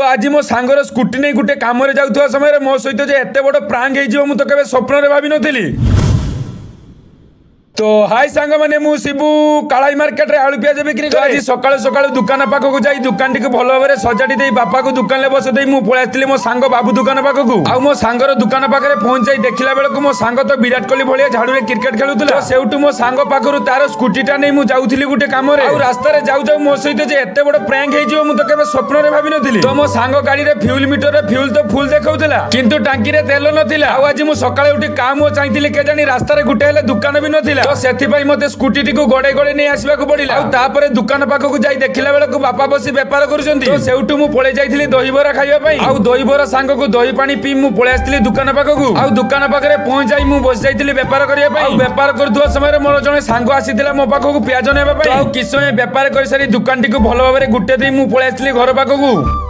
तो आज मो सांगर स्कूटी नहीं गोटे काम जाऊा समय मो सहित जो एत बड़ प्रांग हो मुझे केवे स्वप्न भावी नथिली। तो हाय सांग मैंने मु शिबू कालाई मार्केट रे आलू पियाज बिक्री कर आज सकाळु सकाळु दुकान पाखक जाई दुकान टी भल भाव सजाड़ी दे बापा को दुकान बस दे मु पळै आस्तिली मो सांग बाबू दुकान पाखक आ मो सांगर दुकान पाखरे पहुंचाई देखिला बेलक मो सांग तो विराट कोहली भलिया झाड़ू रे क्रिकेट खेलुतला सेउटु मो सांग पाखरु तार स्कूटी टा नै मु जाउथिली गुटे काम रे आ रास्ता रे जाउ जाउ मो सहित जे एते बड़ प्रैंक हे जिवो मु तो केबे स्वप्न रे भाबी नथिली। तो मो सांग गाड़ी रे फ्यूल मीटर रे फ्यूल तो फुल देखाउतला किंतु टांकी रे तेल नथिला आ आज मु सकाळे उठी काम चाहतिली के जानी रास्ता रे गुटे हेले दुकान भी नथिला तो सेथि पई मते स्कूटी टी को गड़े गड़े नहीं आसवा को पड़िला आ तापरे दुकान पाखक जाई देखिला बेलक बापा बसी व्यापार करूछंती तो सेउटु मु पळे जाईथिली दही बरा खाइबा पई आ दही बरा सांग को दही पानी पी मु पळे आस्तिली दुकान पाखक आ दुकान पाखरे पहुंच जाई मु बस जाईथिली व्यापार करिया पई व्यापार करथुवा समय रे मोर जने सांग आसीथिला मो पाखक पियाज नेबा पई आ किछ समय व्यापार करि सारी दुकान टी को भलो भाबरे गुटे देई मु पळे आस्तिली घर पाखक।